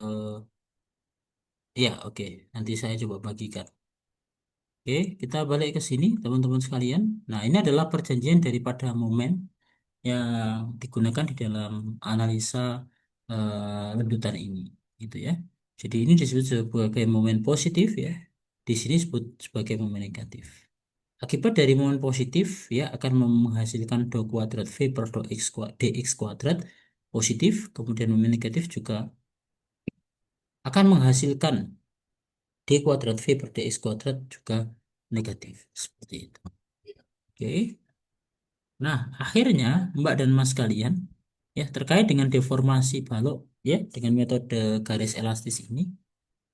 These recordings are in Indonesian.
Eh, ya, oke. Nanti saya coba bagikan. Oke, kita balik ke sini, teman-teman sekalian. Nah, ini adalah perjanjian daripada momen yang digunakan di dalam analisa ledutan ini, gitu ya. Jadi ini disebut sebagai momen positif ya. Di sini disebut sebagai momen negatif. Akibat dari momen positif ya akan menghasilkan do kuadrat V per do X dx kuadrat positif. Kemudian momen negatif juga akan menghasilkan d kuadrat V per dx kuadrat juga negatif. Seperti itu. Oke. Nah, akhirnya Mbak dan Mas kalian ya terkait dengan deformasi balok ya dengan metode garis elastis ini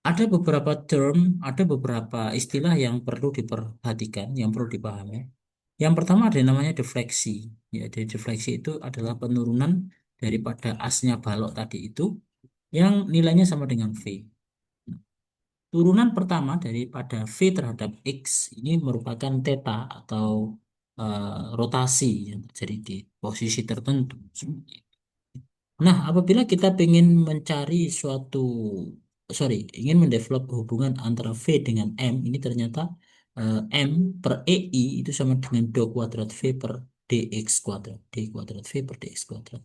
ada beberapa term, ada beberapa istilah yang perlu diperhatikan, yang perlu dipahami. Yang pertama ada yang namanya defleksi. Ya, jadi defleksi itu adalah penurunan daripada asnya balok tadi itu yang nilainya sama dengan V. Turunan pertama daripada V terhadap X ini merupakan theta atau rotasi yang terjadi di posisi tertentu. Nah, apabila kita ingin mencari suatu, sorry, ingin mendevelop hubungan antara V dengan M, ini ternyata M per EI itu sama dengan do kuadrat V per dx kuadrat, d kuadrat V per dx kuadrat.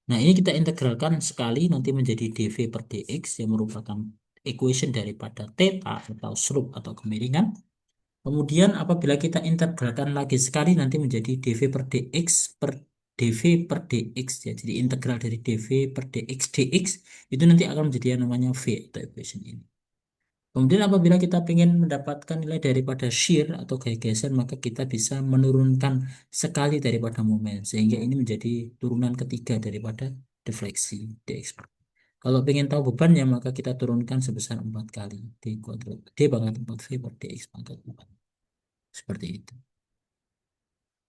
Nah, ini kita integralkan sekali nanti menjadi dV per dx yang merupakan equation daripada theta atau slope atau kemiringan. Kemudian apabila kita integralkan lagi sekali nanti menjadi dV per dx per dV per dx ya. Jadi integral dari dV per dx itu nanti akan menjadi yang namanya V atau equation ini. Kemudian apabila kita ingin mendapatkan nilai daripada shear atau gaya geser maka kita bisa menurunkan sekali daripada momen sehingga ini menjadi turunan ketiga daripada defleksi dx. Kalau ingin tahu bebannya maka kita turunkan sebesar 4 kali d kuadrat d pangkat 4 v per dx pangkat 4. Seperti itu.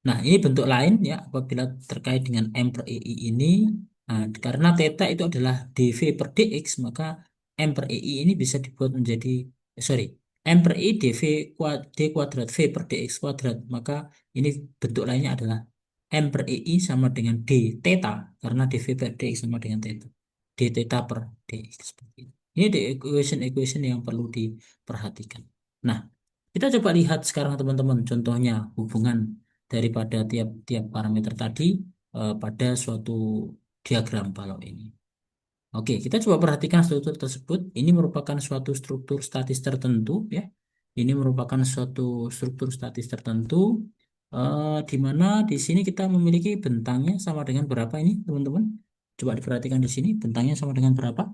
Nah, ini bentuk lain ya apabila terkait dengan M per EI ini. Nah, karena theta itu adalah dV per dx, maka M per EI ini bisa dibuat menjadi, sorry, M per EI d kuadrat V per dx kuadrat. Maka ini bentuk lainnya adalah M per EI sama dengan d theta, karena dV per dx sama dengan theta. D theta per dx. Seperti itu. Ini the equation-equation yang perlu diperhatikan. Nah, kita coba lihat sekarang teman-teman contohnya hubungan daripada tiap-tiap parameter tadi pada suatu diagram balok ini. Oke, kita coba perhatikan struktur tersebut. Ini merupakan suatu struktur statis tertentu, ya. Ini merupakan suatu struktur statis tertentu, di mana di sini kita memiliki bentangnya sama dengan berapa ini, teman-teman? Coba diperhatikan di sini, bentangnya sama dengan berapa?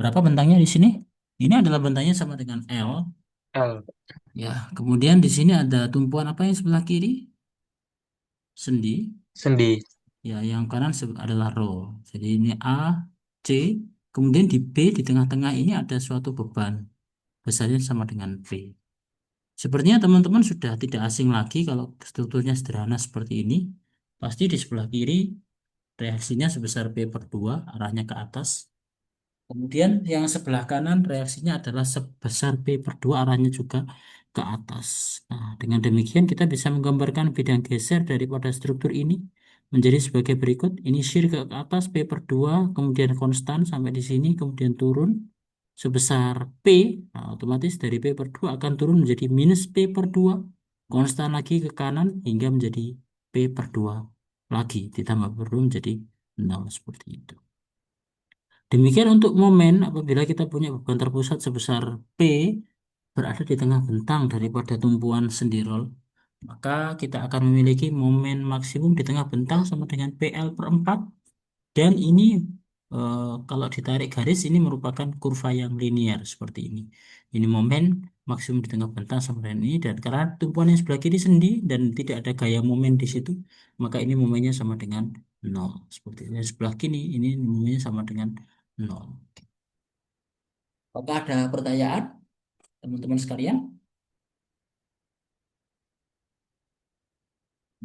Berapa bentangnya di sini? Ini adalah bentangnya sama dengan L. L. Ya, kemudian di sini ada tumpuan apa yang sebelah kiri? Sendi. Sendi. Ya, yang kanan adalah rho. Jadi ini A, C, kemudian di B di tengah-tengah ini ada suatu beban. Besarnya sama dengan V. Sepertinya teman-teman sudah tidak asing lagi kalau strukturnya sederhana seperti ini. Pasti di sebelah kiri reaksinya sebesar P per 2, arahnya ke atas. Kemudian yang sebelah kanan reaksinya adalah sebesar P per 2 arahnya juga ke atas. Nah, dengan demikian kita bisa menggambarkan bidang geser daripada struktur ini menjadi sebagai berikut. Ini shear ke atas P per 2, kemudian konstan sampai di sini, kemudian turun sebesar P. Nah, otomatis dari P per 2 akan turun menjadi minus P per 2, konstan lagi ke kanan hingga menjadi P per 2 lagi, ditambah per 2 menjadi 0 seperti itu. Demikian untuk momen apabila kita punya beban terpusat sebesar P berada di tengah bentang daripada tumpuan sendi roll, maka kita akan memiliki momen maksimum di tengah bentang sama dengan PL per 4 dan ini kalau ditarik garis ini merupakan kurva yang linear seperti ini. Ini momen maksimum di tengah bentang sama dengan ini dan karena tumpuan yang sebelah kiri sendi dan tidak ada gaya momen di situ, maka ini momennya sama dengan nol. Seperti ini. Sebelah kiri ini momennya sama dengan nol. Apakah ada pertanyaan, teman-teman sekalian?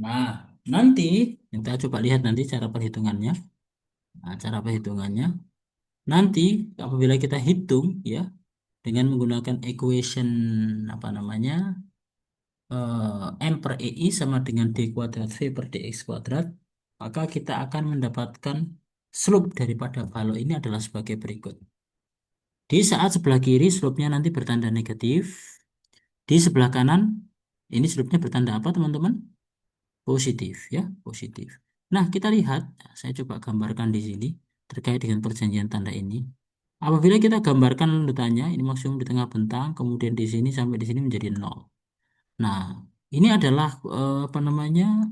Nah, nanti kita coba lihat nanti cara perhitungannya. Nah, cara perhitungannya nanti apabila kita hitung ya dengan menggunakan equation apa namanya M per EI sama dengan D kuadrat V per DX kuadrat, maka kita akan mendapatkan slope daripada balok ini adalah sebagai berikut. Di saat sebelah kiri slope-nya nanti bertanda negatif, di sebelah kanan ini slope-nya bertanda apa teman-teman? Positif ya, positif. Nah, kita lihat, saya coba gambarkan di sini terkait dengan perjanjian tanda ini. Apabila kita gambarkan landasannya, ini maksimum di tengah bentang, kemudian di sini sampai di sini menjadi nol. Nah, ini adalah apa namanya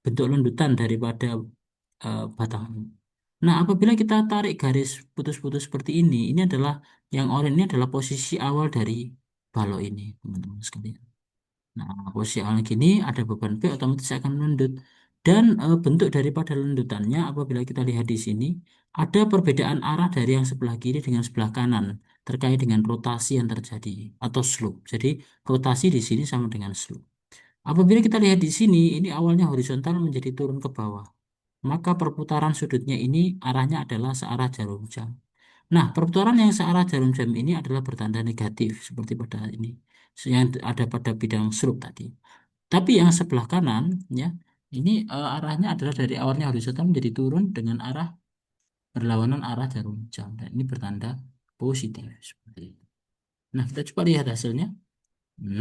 bentuk lanjutan daripada batang. Nah, apabila kita tarik garis putus-putus seperti ini adalah yang oranye ini adalah posisi awal dari balok ini, teman-teman sekalian. Nah, posisi awal gini ada beban P otomatis akan melendut. Dan bentuk daripada lendutannya apabila kita lihat di sini ada perbedaan arah dari yang sebelah kiri dengan sebelah kanan terkait dengan rotasi yang terjadi atau slope. Jadi rotasi di sini sama dengan slope. Apabila kita lihat di sini, ini awalnya horizontal menjadi turun ke bawah. Maka perputaran sudutnya ini arahnya adalah searah jarum jam. Nah, perputaran yang searah jarum jam ini adalah bertanda negatif seperti pada ini yang ada pada bidang slope tadi. Tapi yang sebelah kanan ya, ini arahnya adalah dari awalnya horizontal menjadi turun dengan arah berlawanan arah jarum jam dan ini bertanda positif seperti itu. Nah, kita coba lihat hasilnya.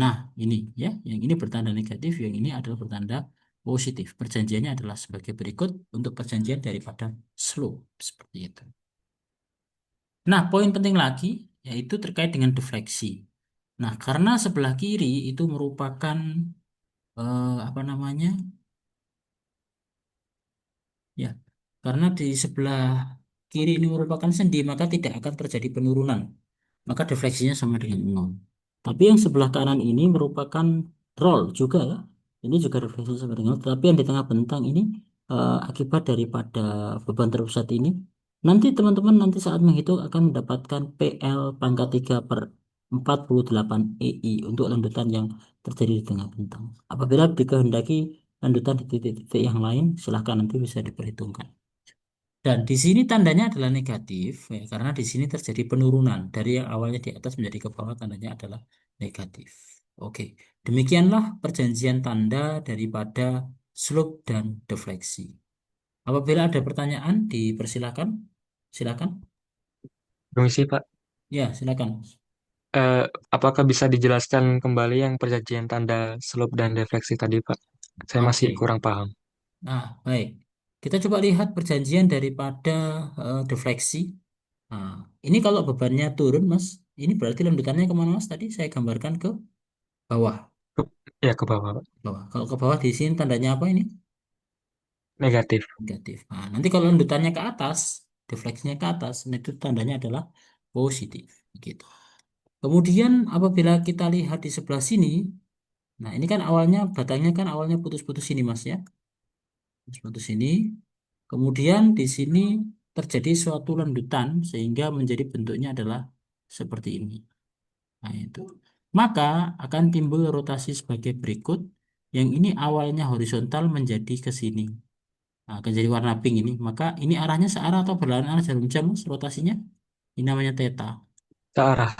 Nah, ini ya, yang ini bertanda negatif, yang ini adalah bertanda positif. Perjanjiannya adalah sebagai berikut untuk perjanjian daripada slope seperti itu. Nah, poin penting lagi yaitu terkait dengan defleksi. Nah, karena sebelah kiri itu merupakan apa namanya? Ya, karena di sebelah kiri ini merupakan sendi, maka tidak akan terjadi penurunan. Maka defleksinya sama dengan nol. Tapi yang sebelah kanan ini merupakan roll juga ya. Ini juga refleksinya sama dengan nol. Tapi yang di tengah bentang ini akibat daripada beban terpusat ini, nanti teman-teman nanti saat menghitung akan mendapatkan PL pangkat 3 per 48 EI untuk lanjutan yang terjadi di tengah bentang. Apabila dikehendaki lanjutan di titik-titik yang lain, silahkan nanti bisa diperhitungkan. Dan di sini tandanya adalah negatif, ya, karena di sini terjadi penurunan dari yang awalnya di atas menjadi ke bawah, tandanya adalah negatif. Oke, demikianlah perjanjian tanda daripada slope dan defleksi. Apabila ada pertanyaan, dipersilakan. Silakan. Permisi Pak, Ya, silakan. Eh, apakah bisa dijelaskan kembali yang perjanjian tanda slope dan defleksi tadi Pak? Saya masih Oke. kurang paham. Nah, baik. Kita coba lihat perjanjian daripada defleksi. Nah, ini kalau bebannya turun, Mas, ini berarti lanjutannya kemana, Mas? Tadi saya gambarkan ke bawah. Ke- Ya ke bawah Pak. Bawah. Kalau ke bawah di sini tandanya apa ini? Negatif. Negatif. Nah, nanti kalau lanjutannya ke atas, defleksinya ke atas, nah itu tandanya adalah positif. Gitu. Kemudian apabila kita lihat di sebelah sini, nah ini kan awalnya batangnya kan awalnya putus-putus ini, Mas ya. Putus-putus ini. Kemudian di sini terjadi suatu lanjutan sehingga menjadi bentuknya adalah seperti ini. Nah, itu. Maka akan timbul rotasi sebagai berikut. Yang ini awalnya horizontal menjadi ke sini. Nah, akan jadi warna pink ini. Maka ini arahnya searah atau berlawanan arah jarum jam, Mas, rotasinya. Ini namanya theta. Ke arah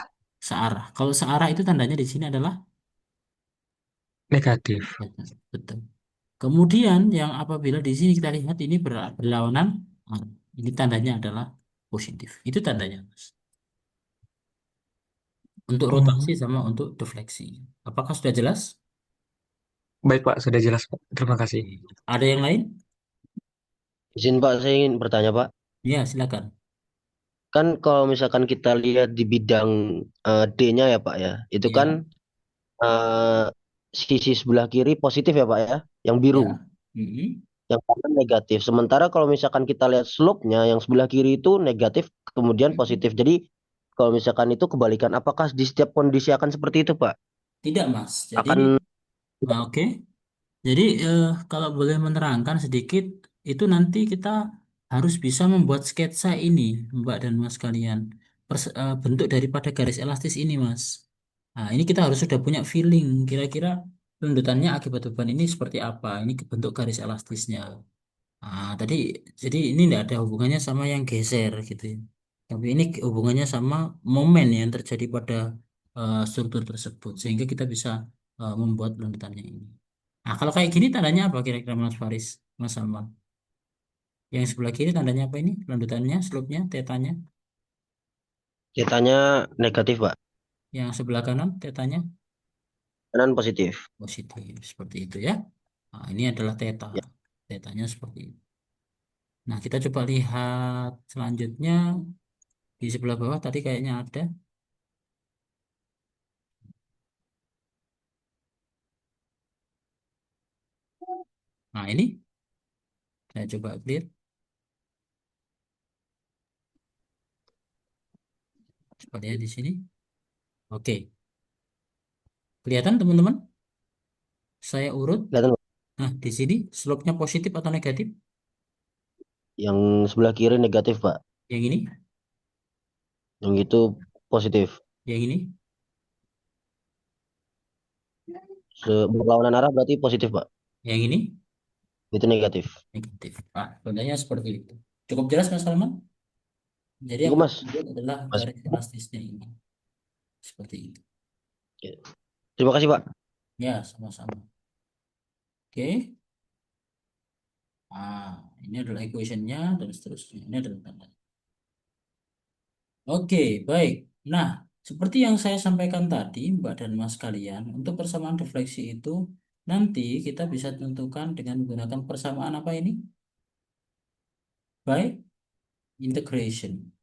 Searah. Kalau searah itu tandanya di sini adalah negatif. theta. Betul. Kemudian yang apabila di sini kita lihat ini berlawanan, nah, ini tandanya adalah positif. Itu tandanya, Mas. Untuk rotasi Hmm, sama untuk defleksi. Apakah sudah jelas? Baik Pak, sudah jelas Pak. Terima kasih. Oke. Ada yang lain? Izin Pak, saya ingin bertanya Pak. Ya, silakan. Kan kalau misalkan kita lihat di bidang D-nya ya Pak ya, itu kan Ya, eh, sisi sebelah kiri positif ya Pak ya, yang biru, ya. Mm-mm. yang kanan negatif. Sementara kalau misalkan kita lihat slope-nya, yang sebelah kiri itu negatif, kemudian Mm-mm. positif. Jadi kalau misalkan itu kebalikan, apakah di setiap kondisi akan seperti itu Pak? Tidak, Mas. Jadi, Akan nah, oke. Jadi, kalau boleh menerangkan sedikit, itu nanti kita harus bisa membuat sketsa ini, Mbak dan Mas kalian. Bentuk daripada garis elastis ini, Mas. Nah, ini kita harus sudah punya feeling, kira-kira lanjutannya akibat beban ini seperti apa. Ini bentuk garis elastisnya. Ah, tadi jadi ini tidak ada hubungannya sama yang geser gitu ya. Tapi ini hubungannya sama momen yang terjadi pada struktur tersebut sehingga kita bisa membuat lanjutannya ini. Nah, kalau kayak gini tandanya apa kira-kira Mas Faris, Mas Salman? Yang sebelah kiri tandanya apa ini? Lanjutannya, slope-nya, tetanya. Ceritanya negatif, Pak. Yang sebelah kanan, tetanya Kanan positif. positif. Seperti itu ya. Nah, ini adalah teta. Ya, Tetanya seperti itu. Nah, kita coba lihat selanjutnya di sebelah bawah tadi kayaknya ada. Nah, ini saya coba clear. Coba lihat di sini. Oke. Kelihatan teman-teman? Saya urut. kelihatan, Pak. Nah, di sini slope-nya positif atau negatif? Yang sebelah kiri negatif, Pak. Yang ini? Yang itu positif. Yang ini? Berlawanan arah berarti positif, Pak. Yang ini? Itu negatif. Negatif. Nah, sebenarnya seperti itu. Cukup jelas Mas Salman? Jadi yang Cukup, kita Mas. lihat adalah Mas. garis elastisnya ini. Seperti itu. Ya. Terima kasih, Pak. Ya, sama-sama. Oke. Ah, ini adalah equation-nya dan seterusnya. Ini adalah tanda. Oke, baik. Nah, seperti yang saya sampaikan tadi, Mbak dan Mas kalian, untuk persamaan defleksi itu nanti kita bisa tentukan dengan menggunakan persamaan apa ini? By integration.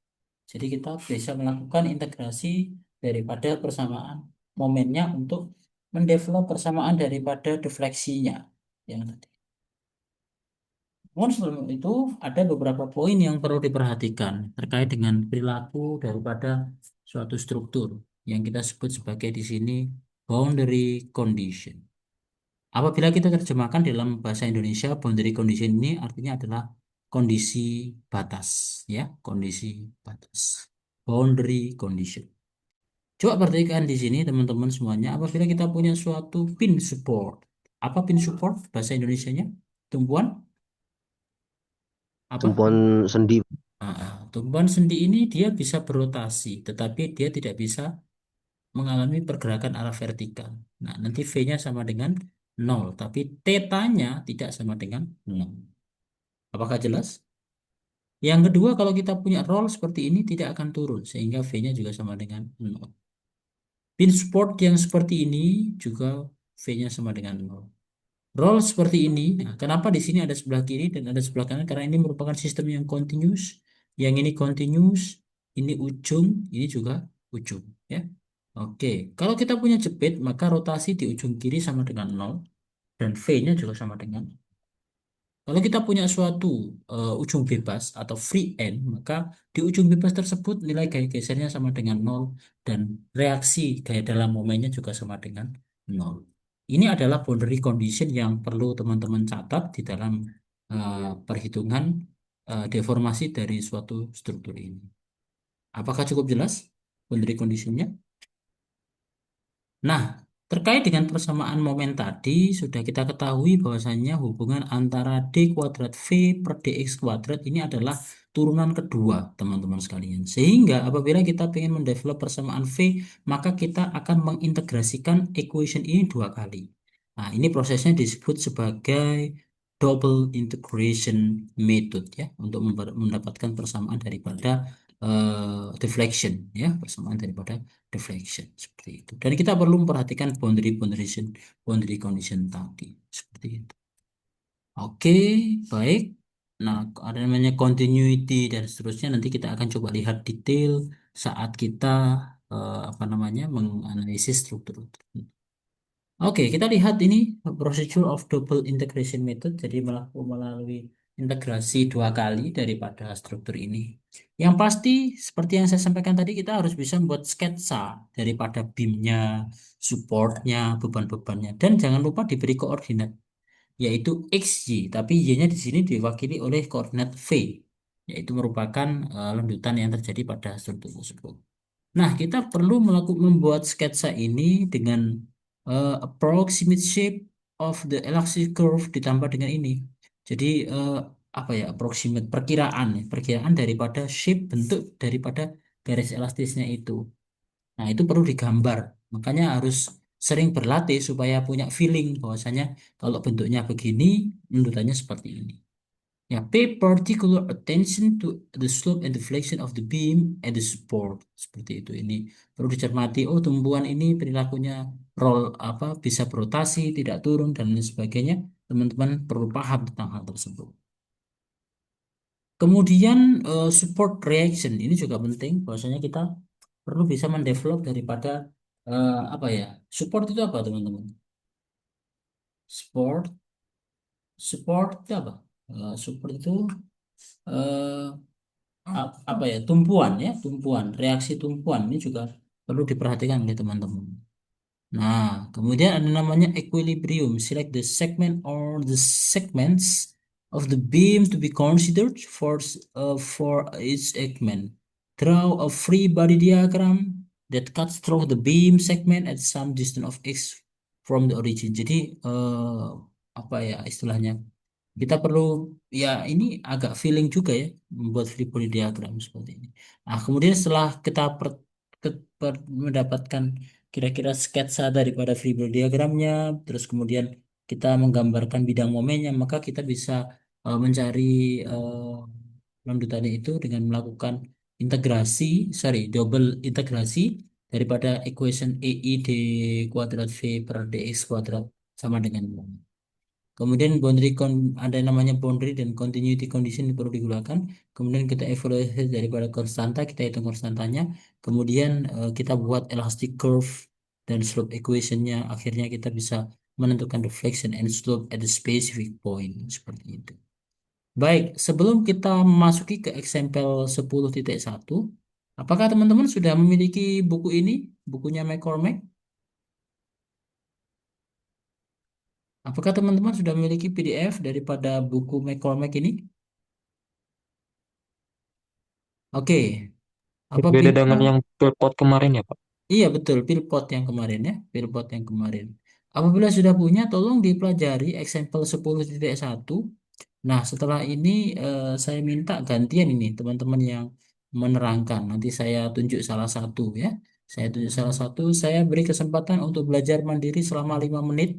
Jadi kita bisa melakukan integrasi daripada persamaan momennya untuk mendevelop persamaan daripada defleksinya. Yang tadi. Namun sebelum itu ada beberapa poin yang perlu diperhatikan terkait dengan perilaku daripada suatu struktur yang kita sebut sebagai di sini boundary condition. Apabila kita terjemahkan dalam bahasa Indonesia, boundary condition ini artinya adalah kondisi batas, ya, kondisi batas. Boundary condition. Coba perhatikan di sini teman-teman semuanya, apabila kita punya suatu pin support. Apa pin support bahasa Indonesianya? Tumpuan apa? Tumpuan sendi. Tumpuan sendi ini dia bisa berotasi, tetapi dia tidak bisa mengalami pergerakan arah vertikal. Nah, nanti V-nya sama dengan nol, tapi θ-nya tidak sama dengan nol. Apakah jelas? Yang kedua, kalau kita punya roll seperti ini tidak akan turun, sehingga V-nya juga sama dengan nol. Pin support yang seperti ini juga V-nya sama dengan nol. Roll seperti ini. Nah, kenapa di sini ada sebelah kiri dan ada sebelah kanan? Karena ini merupakan sistem yang continuous. Yang ini continuous, ini ujung, ini juga ujung, ya. Oke, kalau kita punya jepit, maka rotasi di ujung kiri sama dengan nol dan V-nya juga sama dengan. Kalau kita punya suatu ujung bebas atau free end, maka di ujung bebas tersebut nilai gaya gesernya sama dengan nol dan reaksi gaya dalam momennya juga sama dengan nol. Ini adalah boundary condition yang perlu teman-teman catat di dalam perhitungan deformasi dari suatu struktur ini. Apakah cukup jelas boundary conditionnya? Nah, terkait dengan persamaan momen tadi, sudah kita ketahui bahwasannya hubungan antara D kuadrat V per DX kuadrat ini adalah turunan kedua, teman-teman sekalian. Sehingga apabila kita ingin mendevelop persamaan V, maka kita akan mengintegrasikan equation ini dua kali. Nah, ini prosesnya disebut sebagai double integration method ya, untuk mendapatkan persamaan daripada deflection ya, persamaan daripada deflection seperti itu. Dan kita perlu memperhatikan boundary condition tadi seperti itu. Oke, baik. Nah, ada namanya continuity dan seterusnya. Nanti kita akan coba lihat detail saat kita apa namanya menganalisis struktur. Oke, kita lihat ini procedure of double integration method. Jadi melalui integrasi dua kali daripada struktur ini. Yang pasti, seperti yang saya sampaikan tadi, kita harus bisa membuat sketsa daripada beamnya, supportnya, beban-bebannya. Dan jangan lupa diberi koordinat, yaitu X, Y. Tapi Y-nya di sini diwakili oleh koordinat V, yaitu merupakan lanjutan yang terjadi pada struktur tersebut. Nah, kita perlu membuat sketsa ini dengan approximate shape of the elastic curve ditambah dengan ini. Jadi apa ya, approximate perkiraan ya, perkiraan daripada shape bentuk daripada garis elastisnya itu. Nah, itu perlu digambar. Makanya harus sering berlatih supaya punya feeling bahwasanya kalau bentuknya begini, nurutannya seperti ini. Ya, pay particular attention to the slope and deflection of the beam and the support. Seperti itu. Ini perlu dicermati. Oh, tumbuhan ini perilakunya roll apa bisa berotasi, tidak turun dan lain sebagainya. Teman-teman perlu paham tentang hal tersebut. Kemudian support reaction ini juga penting. Bahwasanya kita perlu bisa mendevelop daripada apa ya? Support itu apa, teman-teman? Support, support itu apa? Support itu eh, apa ya, tumpuan ya, tumpuan, reaksi tumpuan ini juga perlu diperhatikan oleh teman-teman. Nah, kemudian ada namanya equilibrium. Select the segment or the segments of the beam to be considered for each segment. Draw a free body diagram that cuts through the beam segment at some distance of x from the origin. Jadi apa ya istilahnya? Kita perlu ya ini agak feeling juga ya membuat free body diagram seperti ini. Nah, kemudian setelah kita mendapatkan kira-kira sketsa daripada free body diagramnya, terus kemudian kita menggambarkan bidang momennya, maka kita bisa mencari lanjutannya itu dengan melakukan integrasi, sorry, double integrasi daripada equation EI d kuadrat V per dx kuadrat sama dengan nol. Kemudian ada namanya boundary dan continuity condition yang perlu digunakan. Kemudian kita evaluasi daripada konstanta, kita hitung konstantanya. Kemudian kita buat elastic curve dan slope equationnya. Akhirnya kita bisa menentukan deflection and slope at the specific point seperti itu. Baik, sebelum kita memasuki ke example 10.1, apakah teman-teman sudah memiliki buku ini, bukunya McCormack? Apakah teman-teman sudah memiliki PDF daripada buku McCormack ini? Oke, Beda apabila dengan yang purport kemarin ya Pak. iya betul Philpot yang kemarin ya, Philpot yang kemarin. Apabila sudah punya, tolong dipelajari example 10.1. Nah, setelah ini saya minta gantian ini teman-teman yang menerangkan. Nanti saya tunjuk salah satu ya. Saya tunjuk salah satu, saya beri kesempatan untuk belajar mandiri selama 5 menit.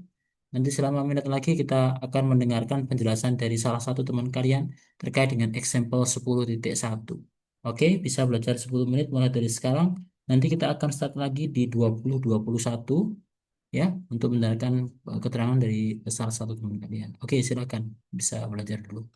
Nanti selama menit lagi kita akan mendengarkan penjelasan dari salah satu teman kalian terkait dengan example 10.1. Oke, bisa belajar 10 menit mulai dari sekarang. Nanti kita akan start lagi di 2021 ya untuk mendengarkan keterangan dari salah satu teman kalian. Oke, silakan bisa belajar dulu.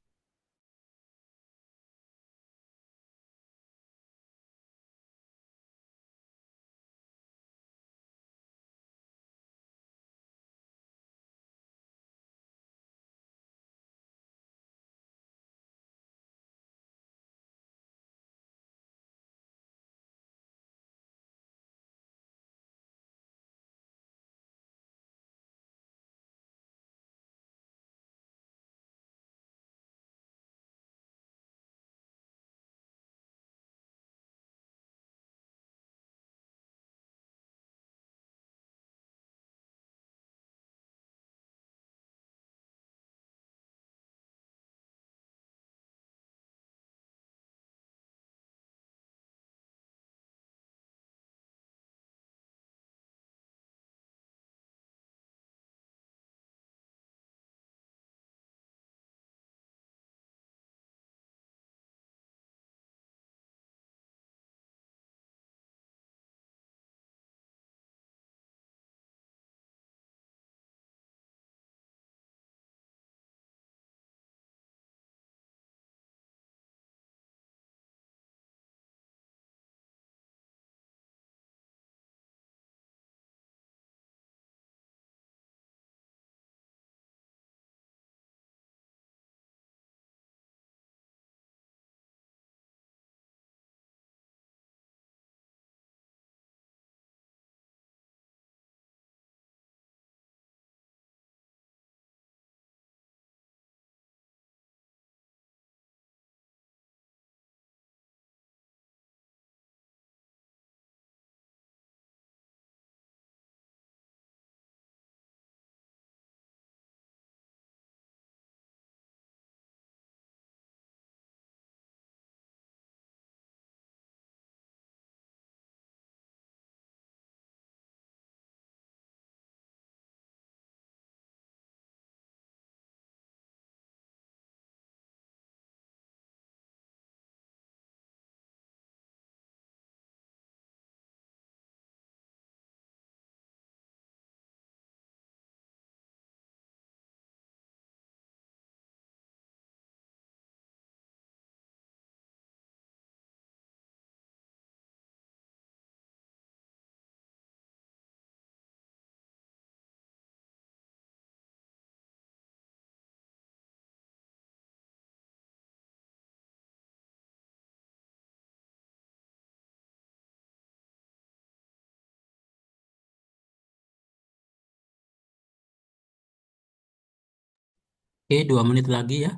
Oke, 2 menit lagi ya.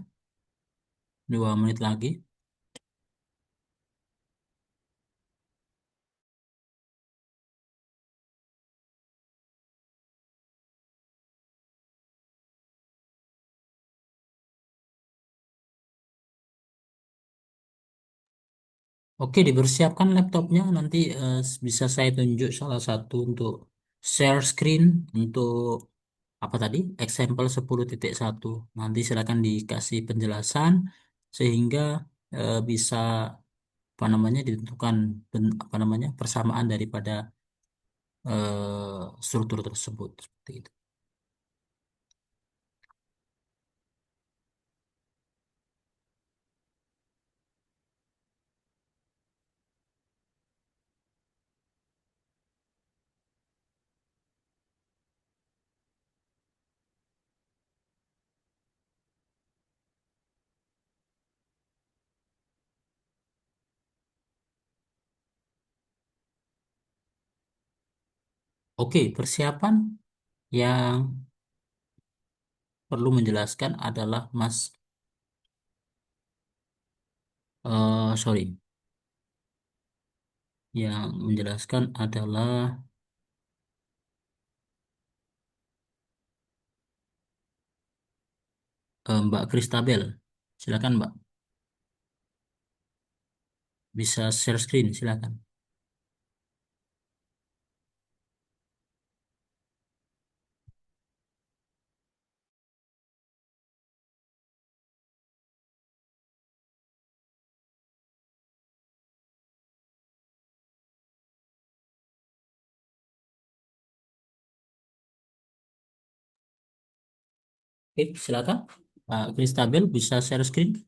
2 menit lagi. Oke, dipersiapkan laptopnya. Nanti bisa saya tunjuk salah satu untuk share screen untuk apa tadi? Example 10.1. Nanti silakan dikasih penjelasan sehingga bisa apa namanya ditentukan apa namanya persamaan daripada struktur tersebut seperti itu. Oke, persiapan yang perlu menjelaskan adalah Mas sorry, yang menjelaskan adalah Mbak Kristabel. Silakan Mbak, bisa share screen silakan. Oke, silakan. Mbak Kristabel bisa share screen.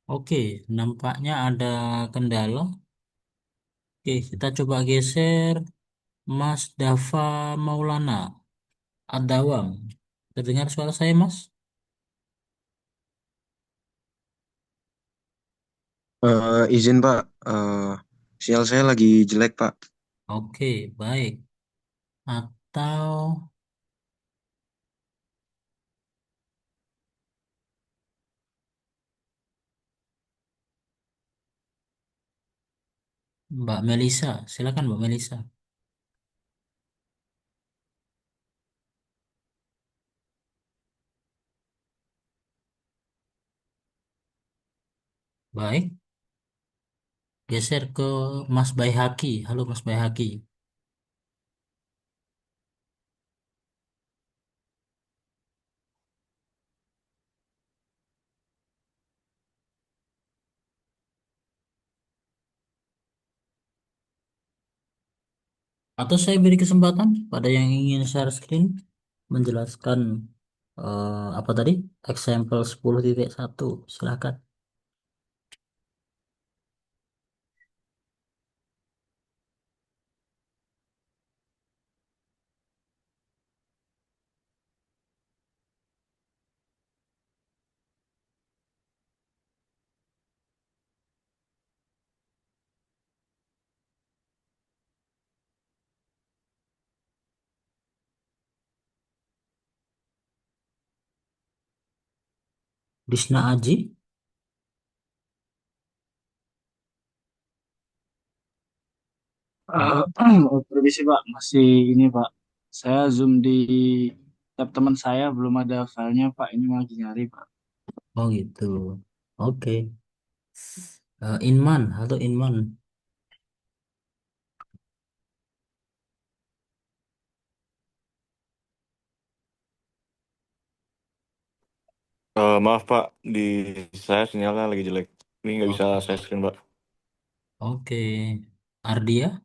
Oke, nampaknya ada kendala. Oke, kita coba geser Mas Dava Maulana Adawam. Terdengar suara saya, Mas? Izin Pak, sinyal saya lagi jelek Pak. Oke, baik. Atau Mbak Melisa, silakan Mbak Melisa. Baik, geser ke Mas Baihaki. Halo Mas Baihaki. Atau saya beri kesempatan pada yang ingin share screen menjelaskan apa tadi? Example 10.1. Silakan. Disna Aji. Permisi Pak, masih ini Pak. Saya zoom di tab teman saya, belum ada filenya Pak. Ini lagi nyari Pak. Oh gitu. Oke. Inman, halo Inman. Maaf Pak, di saya sinyalnya lagi jelek. Ini nggak bisa Oke. saya screen Pak. Oke. Ardia,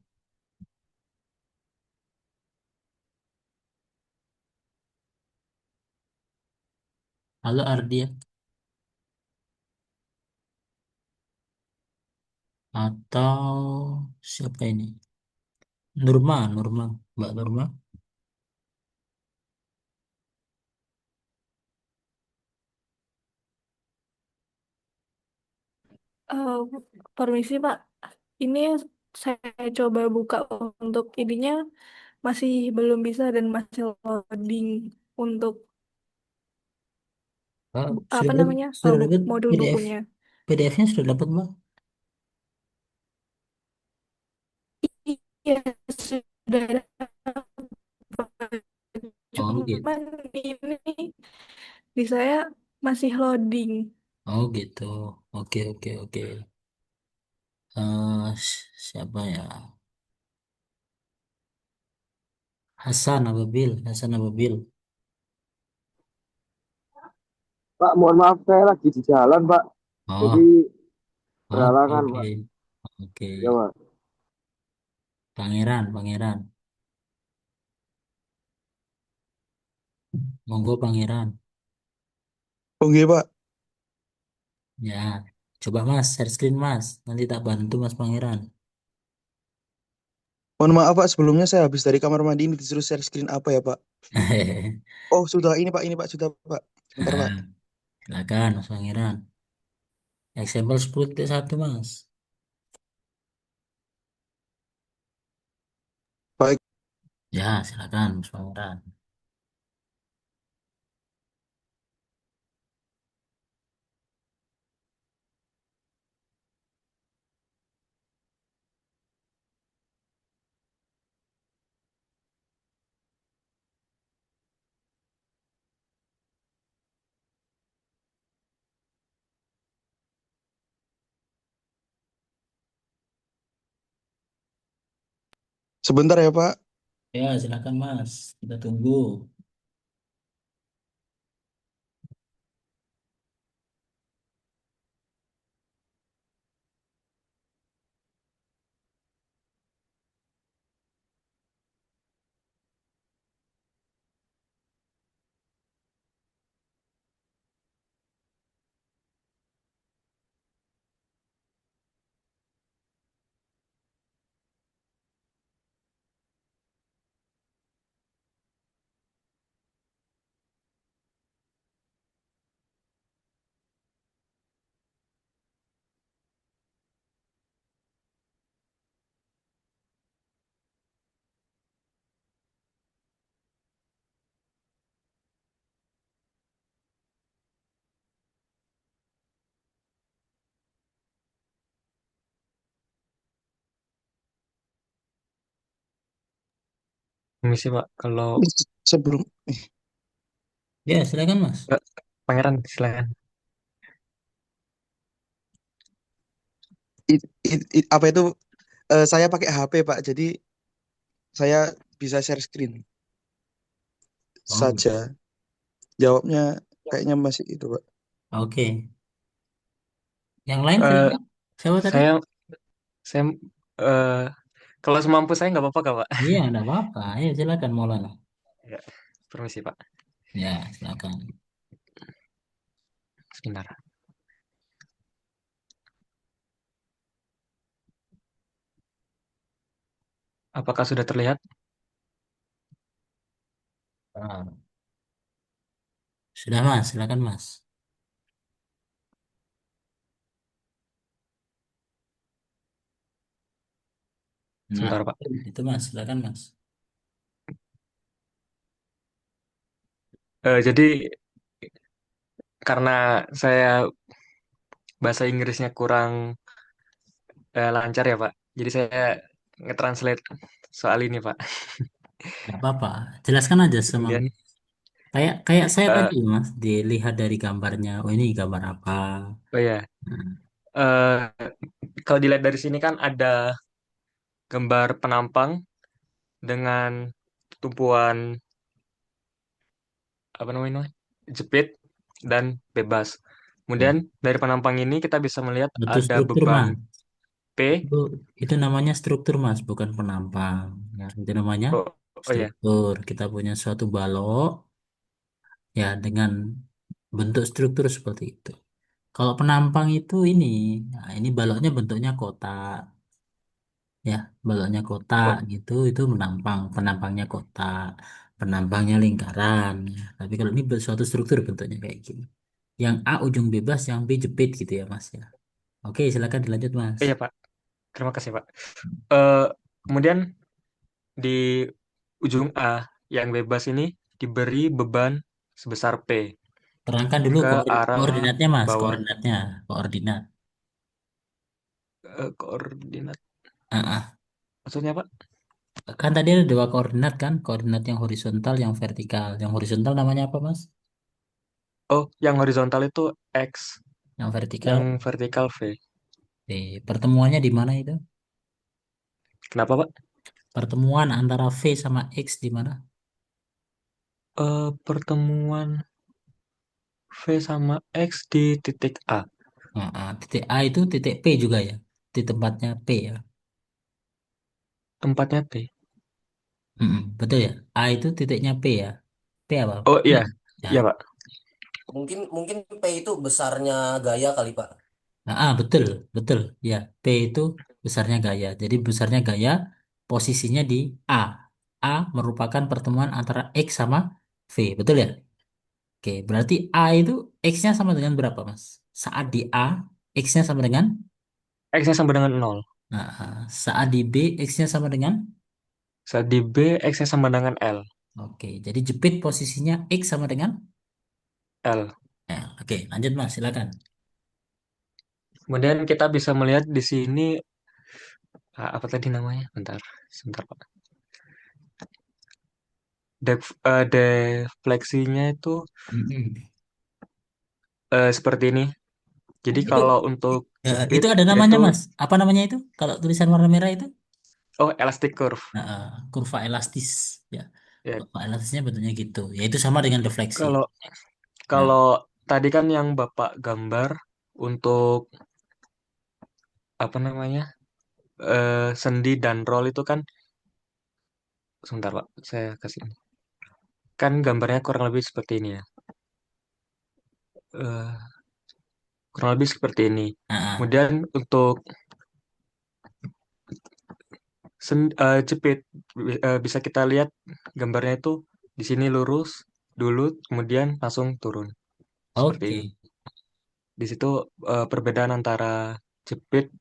halo Ardia. Atau siapa ini? Nurma, Nurma, Mbak Nurma. Eh, Permisi Pak, ini saya coba buka untuk ininya masih belum bisa dan masih loading untuk Sudah apa dapat, namanya sudah dapat modul PDF, bukunya. PDF-nya sudah dapat Mbak? Iya sudah dapat. Oh gitu. Cuman ini di saya masih loading. Oh gitu. Oke oke oke. Siapa ya? Hasan Ababil. Pak, mohon maaf saya lagi di jalan, Pak. Jadi Oh, oke berhalangan, oke Pak. oke. Ya, Pak. Pangeran. Monggo Pangeran. Oke, Pak. Ya, coba Mas, share screen Mas. Nanti tak bantu Mas Pangeran. Mohon maaf, Pak. Sebelumnya saya habis dari kamar mandi ini disuruh share screen apa ya, Pak? Oh, sudah ini, Pak. Ini, Pak. Sudah, Pak. Sebentar, Nah, Pak. silakan Mas Pangeran. Example 10.1 Mas. Baik. Ya, silakan Mas Pangeran. Sebentar ya, Pak. Ya, silakan Mas. Kita tunggu. Permisi Pak, kalau Sebelum Ya, silakan Mas. eh, Pangeran silakan. apa itu saya pakai HP, Pak. Jadi saya bisa share screen Oh, saja. Jawabnya kayaknya masih itu, Pak. oke. Yang lain Eh, silakan. Siapa tadi? saya saya eh, kalau semampu saya nggak apa-apa Kak, Pak. Iya, enggak apa-apa. Ayo silakan Maulana. Ya, permisi Pak. Ya, silakan. Sebentar. Apakah sudah terlihat? Ah, sudah Mas, silakan Mas. Nah, Sebentar Pak. itu Mas, silakan Mas. Jadi karena saya bahasa Inggrisnya kurang lancar ya Pak. Jadi saya nge-translate soal ini Pak. Nggak apa-apa. Jelaskan aja sama Kemudian kayak kayak saya eh, tadi Mas, dilihat dari gambarnya. Oh, ini gambar apa? oh ya, Nah, eh, kalau dilihat dari sini kan ada gambar penampang dengan tumpuan apa namanya jepit dan bebas. ya. Kemudian dari penampang ini kita bisa melihat Itu ada struktur beban Mas. P. Itu itu namanya struktur Mas, bukan penampang. Ya, itu namanya Oh, oh ya, struktur. Kita punya suatu balok ya dengan bentuk struktur seperti itu. Kalau penampang itu ini, nah ini baloknya bentuknya kotak, ya, baloknya kotak oh, gitu, itu penampangnya kotak, penampangnya lingkaran. Ya. Tapi kalau ini suatu struktur bentuknya kayak gini. Yang A ujung bebas, yang B jepit gitu ya Mas ya. Oke, silakan dilanjut, Mas. Iya, Pak. Terima kasih, Pak. Eh, Kemudian di ujung A yang bebas ini diberi beban sebesar P Terangkan dulu ke arah koordinatnya, Mas. bawah. Koordinatnya, koordinat. Koordinat Ah, ah. maksudnya, Pak? Kan tadi ada dua koordinat kan, koordinat yang horizontal, yang vertikal. Yang horizontal namanya apa, Mas? Oh, yang horizontal itu X, Yang vertikal, yang vertikal V. pertemuannya di mana itu? Kenapa, Pak? Pertemuan antara V sama X di mana? Pertemuan V sama X di titik A. Ah, ah. Titik A itu titik P juga ya, di tempatnya P ya. Tempatnya P. Betul ya. A itu titiknya P ya. P apa? Oh Ya. iya, Ya. iya, Pak. Mungkin mungkin P itu besarnya gaya kali Pak. Betul, betul. Ya, P itu besarnya gaya. Jadi besarnya gaya posisinya di A. A merupakan pertemuan antara X sama V, betul ya? Oke, berarti A itu X-nya sama dengan berapa, Mas? Saat di A, X-nya sama dengan, X-nya sama dengan 0. saat di B, X-nya sama dengan, Saat di B, X-nya sama dengan L. oke, jadi jepit posisinya X sama dengan L. L. Oke, lanjut Mas, silakan. Kemudian kita bisa melihat di sini apa tadi namanya? Bentar, sebentar, Pak. Defleksinya itu Mm-mm. seperti ini. Jadi Itu kalau untuk itu jepit ada namanya, itu, Mas. Apa namanya itu? Kalau tulisan warna merah itu? oh, elastic curve. Kurva elastis. Ya, Ya, kurva elastisnya bentuknya gitu. Ya itu sama dengan defleksi. kalau Nah, kalau tadi kan yang Bapak gambar untuk apa namanya? Sendi dan roll itu kan sebentar, Pak. Saya kasih ini. Kan gambarnya kurang lebih seperti ini ya. Eh, Kurang lebih seperti ini. ah, ah. Kemudian untuk jepit bisa kita lihat gambarnya itu di sini lurus dulu, kemudian langsung turun seperti Oke, ini. Di situ perbedaan antara jepit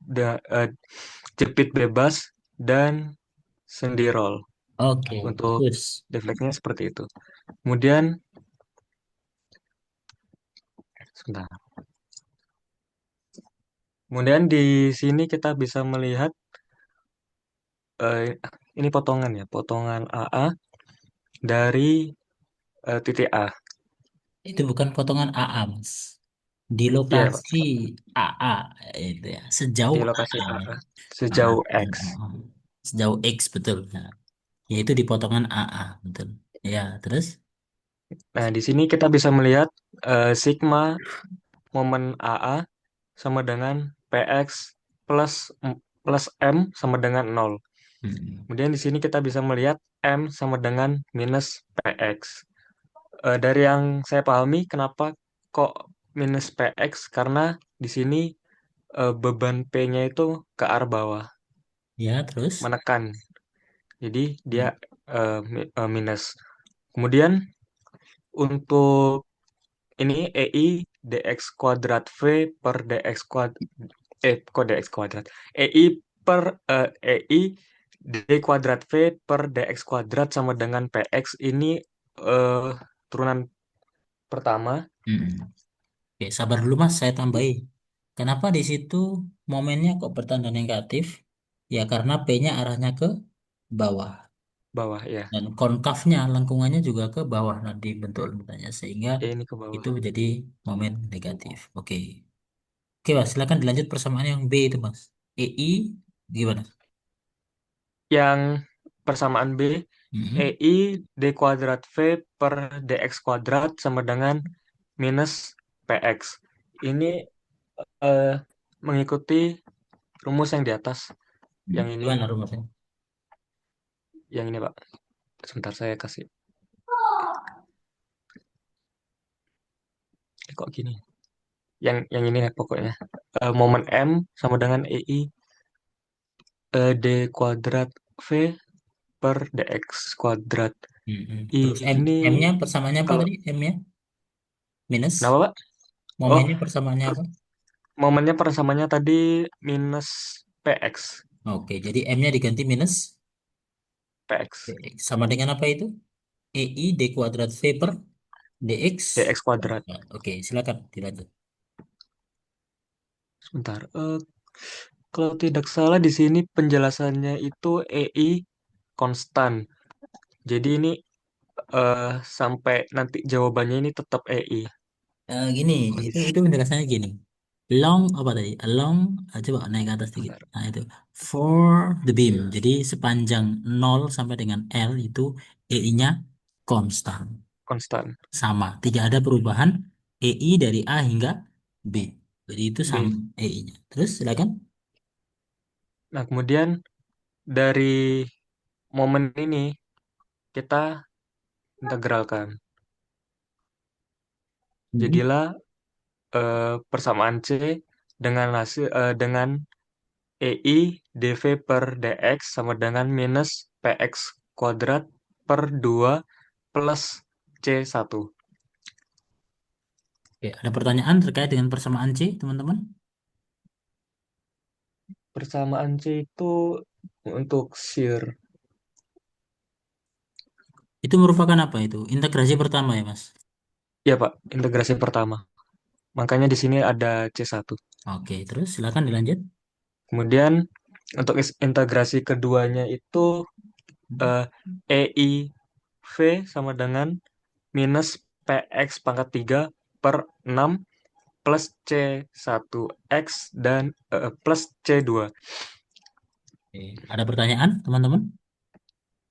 jepit bebas dan sendi roll. oke, Untuk bagus. defleksnya seperti itu. Kemudian sebentar. Kemudian di sini kita bisa melihat eh, ini potongan ya, potongan AA dari titik A. Itu bukan potongan AA, Mas. Di Iya, Pak. lokasi AA itu ya, sejauh Di lokasi AA ya. AA Ah, sejauh X. ah. Sejauh X betul. Nah, yaitu di potongan AA betul. Ya, terus? Nah, di sini kita bisa melihat sigma momen AA sama dengan PX plus M sama dengan 0. Hmm. Kemudian di sini kita bisa melihat M sama dengan minus PX. Dari yang saya pahami, kenapa kok minus PX? Karena di sini beban P-nya itu ke arah bawah, Ya, terus? menekan. Jadi dia Hmm. minus. Kemudian untuk ini EI dx kuadrat V per dx kuadrat kok dx kuadrat EI per EI d kuadrat V per dx kuadrat sama dengan PX ini eh, turunan pertama. Hmm. Oke, sabar dulu Mas, saya tambahi. Kenapa di situ momennya kok bertanda negatif? Ya karena P-nya arahnya ke bawah Bawah ya. dan konkavnya lengkungannya juga ke bawah nanti bentuk lembutnya sehingga E ini ke bawah. itu menjadi momen negatif. Oke. Oke Mas, silakan dilanjut persamaan yang B itu Mas. EI gimana? Yang persamaan B Hmm. EI d kuadrat V per dx kuadrat sama dengan minus PX. Ini eh, mengikuti rumus yang di atas. Yang ini, Gimana rumusnya? yang ini Pak. Sebentar saya kasih. Kok gini? Yang ini ya pokoknya. Momen M sama dengan EI d kuadrat V per dx kuadrat. Terus Ini M-nya persamaannya apa kalau tadi? M-nya minus. kenapa Pak? Oh, Momennya persamaannya apa? momennya persamanya tadi minus PX. Oke, jadi M-nya diganti minus PX. PX. Sama dengan apa itu? EI D kuadrat V per DX. DX kuadrat. Nah, oke, silakan dilanjut. Sebentar. Kalau tidak salah di sini penjelasannya itu EI konstan. Jadi ini sampai nanti jawabannya ini tetap EI. Gini, Kondisi. itu penjelasannya gini. Long apa tadi? Along, coba naik ke atas dikit. Sebentar. Nah, itu for the beam. Jadi sepanjang 0 sampai dengan L itu EI-nya konstan. Konstan. Sama, tidak ada perubahan EI dari A hingga B. Jadi itu sama B. EI-nya. Terus silakan. Nah, kemudian dari momen ini kita integralkan. Hmm. Jadilah persamaan C dengan EI dV per dx sama dengan minus PX kuadrat per 2 plus C1. Oke, ada pertanyaan terkait dengan persamaan C, teman-teman? Persamaan C itu untuk shear. Itu merupakan apa itu? Integrasi pertama ya, Mas? Ya, Pak, integrasi pertama. Makanya di sini ada C1. Oke, terus silakan dilanjut. Kemudian untuk integrasi keduanya itu eh, EI V sama dengan minus PX pangkat 3 per 6 plus C1X dan plus C2. Oke, ada pertanyaan, teman-teman?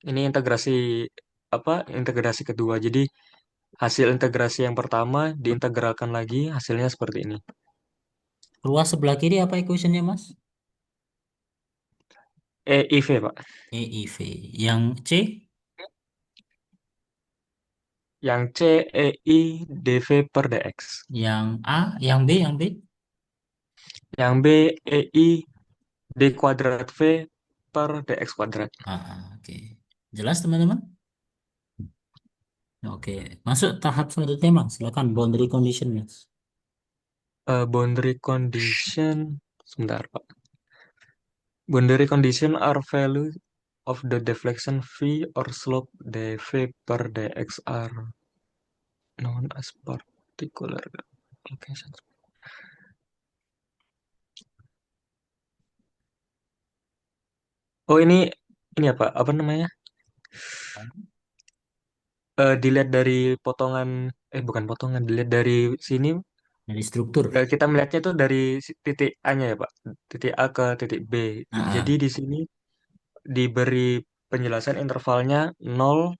Ini integrasi apa? Integrasi kedua. Jadi hasil integrasi yang pertama diintegralkan lagi, hasilnya seperti ini. Ruas sebelah kiri apa equationnya, Mas? EIV, Pak. EIV. Yang C? Yang C EI dV per dx. Yang A? Yang B? Yang B? Yang B EI d kuadrat V per dx kuadrat. Oke. Jelas, teman-teman? Oke, masuk tahap selanjutnya, Mas. Silakan, boundary condition, Mas. Boundary condition, sebentar, Pak. Boundary condition are value of the deflection V or slope dV per dx are known as particular locations. Oh, ini apa? Apa namanya? Dilihat dari potongan, bukan potongan, dilihat dari sini Dari struktur. kita melihatnya itu dari titik A-nya ya, Pak. Titik A ke titik B. Jadi Ah, di sini diberi penjelasan intervalnya 0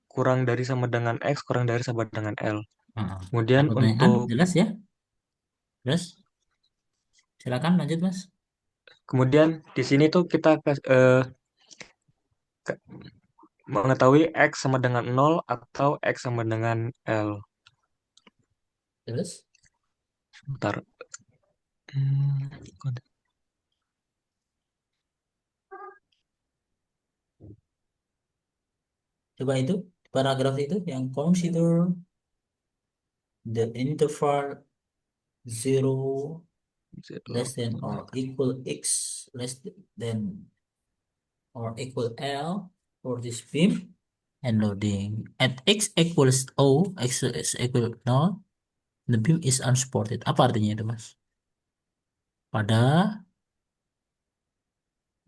kurang dari sama dengan X kurang dari sama dengan L. Ada Kemudian pertanyaan? untuk Jelas ya? Terus, silakan lanjut, Mas. kemudian di sini tuh kita ke- mengetahui X sama dengan 0 atau X sama dengan L. Terus, Bentar. Hmm, coba itu, paragraf itu yang consider the interval 0 less than or equal X less than or equal L for this beam and loading at X equals O, X is equal 0, the beam is unsupported. Apa artinya itu, Mas? Pada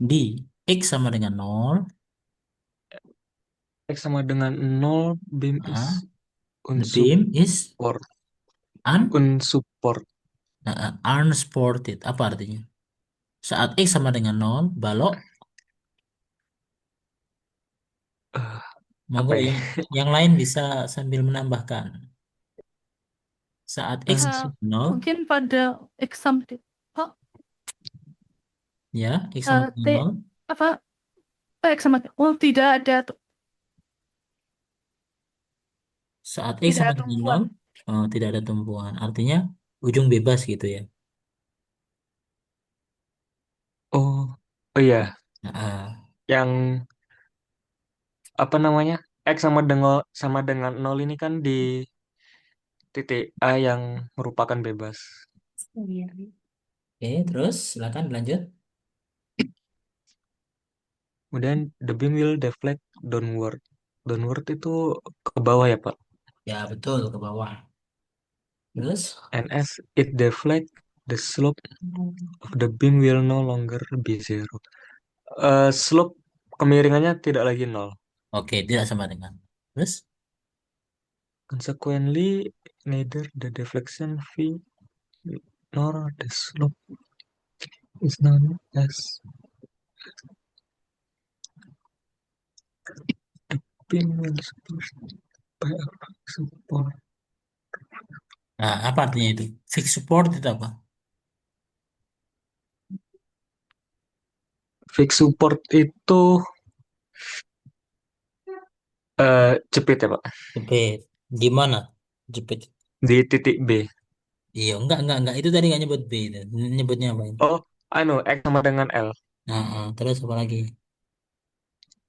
di X sama dengan 0, X sama dengan 0, beam is the beam is unsupport. un, Unsupport. unsupported. Apa artinya? Saat X sama dengan 0, balok, Eh, monggo apa ini? yang lain bisa sambil menambahkan. Saat X Eh, Eh, sama 0, mungkin pada exam Pak, ya, X sama T dengan 0, apa exam oh tidak ada saat X tidak sama ada dengan 0, tumpuan. tidak ada tumpuan. Artinya ujung bebas gitu ya. oh, oh iya, Nah, yang apa namanya? X sama dengan 0 ini kan di titik A yang merupakan bebas. Oke, terus silakan lanjut. Kemudian the beam will deflect downward. Downward itu ke bawah ya, Pak. Ya, betul ke bawah. Terus, And as it deflect, the slope of the beam will no longer be zero. Slope kemiringannya tidak lagi nol. oke, tidak sama dengan. Terus, Consequently, neither the deflection phi nor the slope is known as the beam will supposed by a support. nah, apa artinya itu? Fixed support itu apa? Fixed support itu jepit ya, Pak. Jepit. Di mana? Jepit. Di titik B. Iya, enggak. Itu tadi nggak nyebut B itu. Nyebutnya apa ini? Oh, X sama dengan L. Nah, terus apa lagi?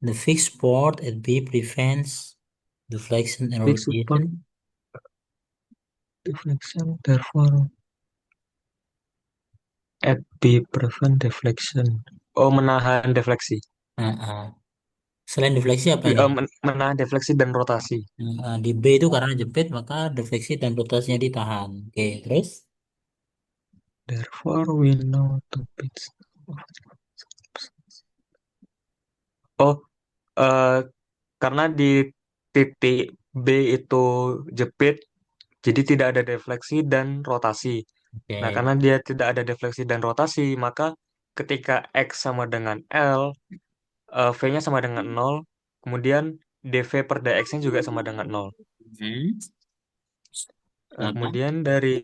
The fixed support at B prevents deflection and Fixed support rotation. deflection, therefore at B prevent deflection. Oh, menahan defleksi. Nah, selain defleksi apa ini? Menahan defleksi dan rotasi. Nah, di B itu karena jepit, maka defleksi dan rotasinya ditahan. Oke, terus? Therefore, we know two bits. Oh, eh, karena di titik B itu jepit, jadi tidak ada defleksi dan rotasi. Nah, Oke. karena dia tidak ada defleksi dan rotasi, maka ketika X sama dengan L, V-nya sama dengan nol, kemudian dV per dx-nya juga sama dengan nol. Hmm. Nah, Apa? kemudian dari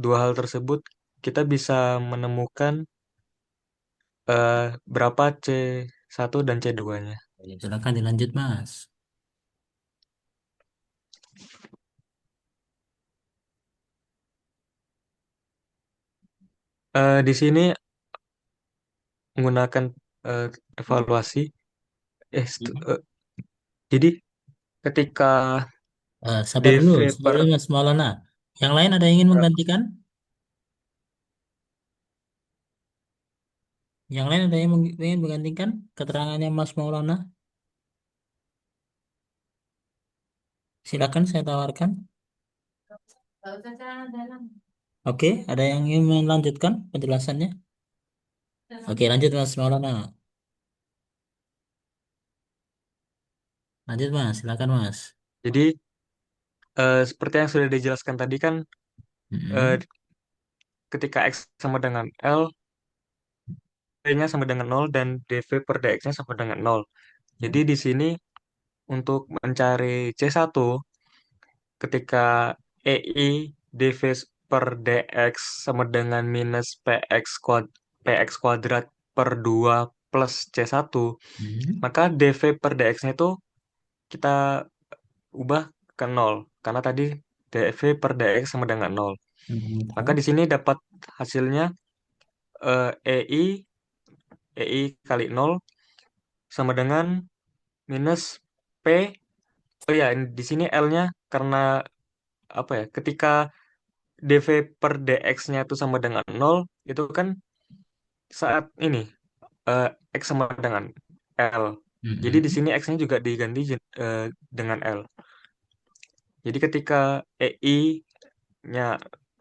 dua hal tersebut, kita bisa menemukan berapa C1 dan C2-nya. Silakan dilanjut, Mas. Di sini menggunakan eh, evaluasi, eh, jadi ketika Sabar dulu, dV sabar per dulu, Mas Maulana. Yang lain ada yang ingin menggantikan? Yang lain ada yang ingin menggantikan keterangannya Mas Maulana? Silakan saya tawarkan. Oke, ada yang ingin melanjutkan penjelasannya? Oke, lanjut Mas Maulana. Lanjut Mas, silakan Mas. jadi seperti yang sudah dijelaskan tadi kan, eh, Mm-mm. ketika X sama dengan L, V-nya sama dengan nol dan dV per dx-nya sama dengan nol. Jadi di sini untuk mencari C1, ketika EI dV per dx sama dengan minus PX kuadrat per 2 plus C1, Mm-mm. maka dV per dx-nya itu kita ubah ke nol. Karena tadi dV per dx sama dengan nol. Maka Terus? di sini dapat hasilnya EI kali nol sama dengan minus P. Oh ya, di sini L-nya karena apa ya? Ketika dV per dx-nya itu sama dengan nol, itu kan saat ini eh, X sama dengan L. Jadi di Mm-mm. sini X-nya juga diganti dengan L. Jadi ketika EI-nya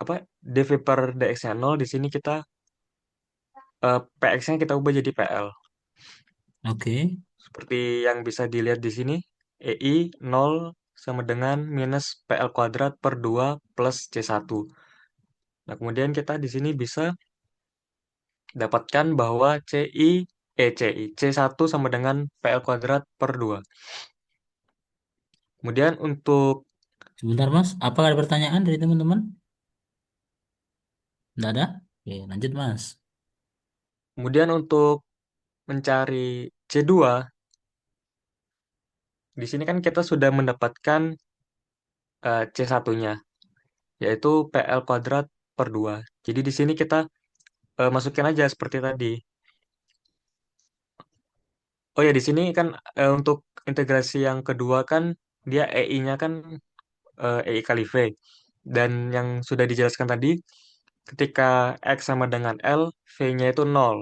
apa dV per dx-nya nol, di sini kita PX-nya kita ubah jadi PL. Oke. Seperti yang bisa dilihat di sini, EI nol sama dengan minus PL kuadrat per 2 plus C1. Nah, kemudian kita di sini bisa dapatkan bahwa C1 sama dengan PL kuadrat per 2. Kemudian untuk Sebentar Mas, apa ada pertanyaan dari teman-teman? Tidak ada? Oke, lanjut Mas. kemudian untuk mencari C2, di sini kan kita sudah mendapatkan C1-nya, yaitu PL kuadrat per 2. Jadi di sini kita masukin aja seperti tadi. Oh ya, di sini kan untuk integrasi yang kedua kan dia EI-nya kan EI kali V. Dan yang sudah dijelaskan tadi, ketika X sama dengan L, V-nya itu nol.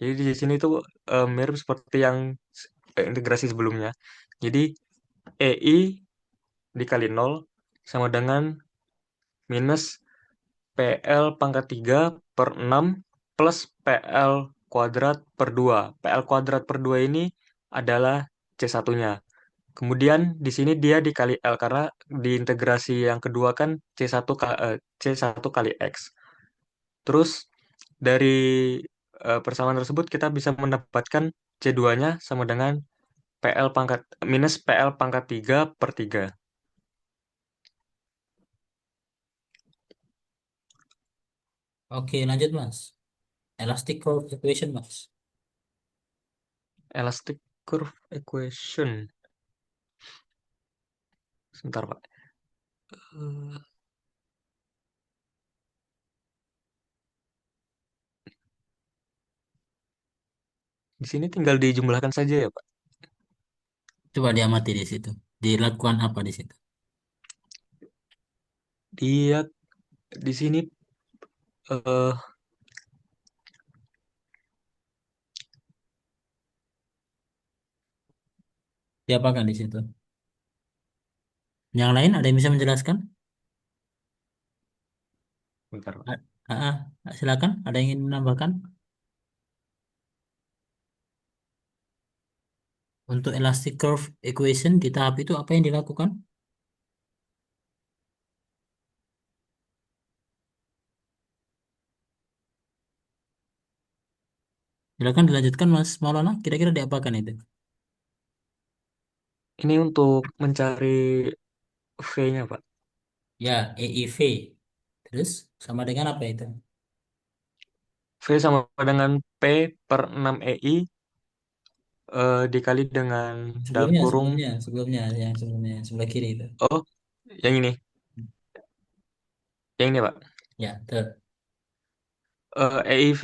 Jadi di sini tuh mirip seperti yang integrasi sebelumnya. Jadi EI dikali nol sama dengan minus PL pangkat 3 per 6 plus PL kuadrat per 2. PL kuadrat per 2 ini adalah C1-nya. Kemudian di sini dia dikali L karena di integrasi yang kedua kan C1 kali X. Terus dari persamaan tersebut kita bisa mendapatkan C2-nya sama dengan PL pangkat minus PL pangkat 3 per 3. Oke, lanjut Mas. Elastic curve equation Mas. Elastic curve equation. Sebentar, Pak. Eh, di sini tinggal dijumlahkan saja ya, Pak. Coba diamati di situ. Dilakukan apa di situ? Dia di sini eh Diapakan di situ? Yang lain ada yang bisa menjelaskan? bentar, Pak. A- Silakan. Ada yang ingin menambahkan? Untuk elastic curve equation di tahap itu apa yang dilakukan? Silakan dilanjutkan Mas Maulana. Kira-kira diapakan itu? Ini untuk mencari V-nya, Pak. Ya, EIV. Terus sama dengan apa itu? V sama dengan P per 6 EI dikali dengan dalam Sebelumnya, kurung. sebelumnya, sebelumnya, yang sebelumnya, sebelah kiri itu. Oh, yang ini. Yang ini, Pak. Ya, betul. EIV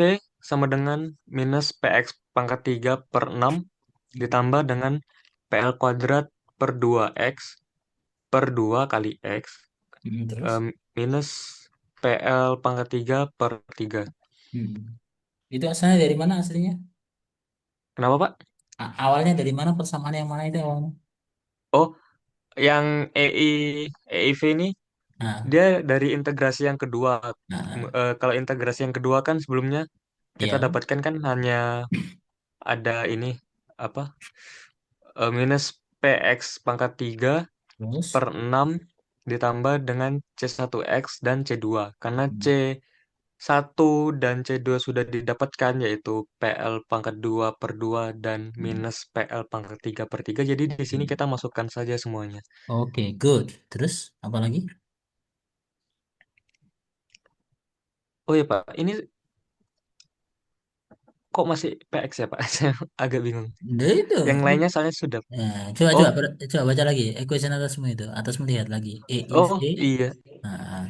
sama dengan minus PX pangkat 3 per 6 ditambah dengan PL kuadrat per 2X per 2 kali X Terus? minus PL pangkat 3 per 3. Hmm. Itu asalnya dari mana aslinya? Kenapa, Pak? Awalnya dari mana persamaan yang mana itu awalnya? Oh, yang EIV ini Nah, dia dari integrasi yang kedua. nah, Kalau integrasi yang kedua kan sebelumnya kita ya, dapatkan kan hanya ada ini apa minus PX pangkat 3 terus? per 6 ditambah dengan C1X dan C2. Karena C1 dan C2 sudah didapatkan yaitu PL pangkat 2 per 2 dan minus PL pangkat 3 per 3. Jadi di sini kita masukkan saja semuanya. Oke, good. Terus apa lagi? Oh ya Pak, ini kok masih PX ya Pak? Saya agak bingung. Nah, itu. Yang lainnya soalnya sudah. Nah, coba Oh, coba coba baca lagi equation atasmu itu. Atasmu lihat lagi. EIV. oh iya. Nah,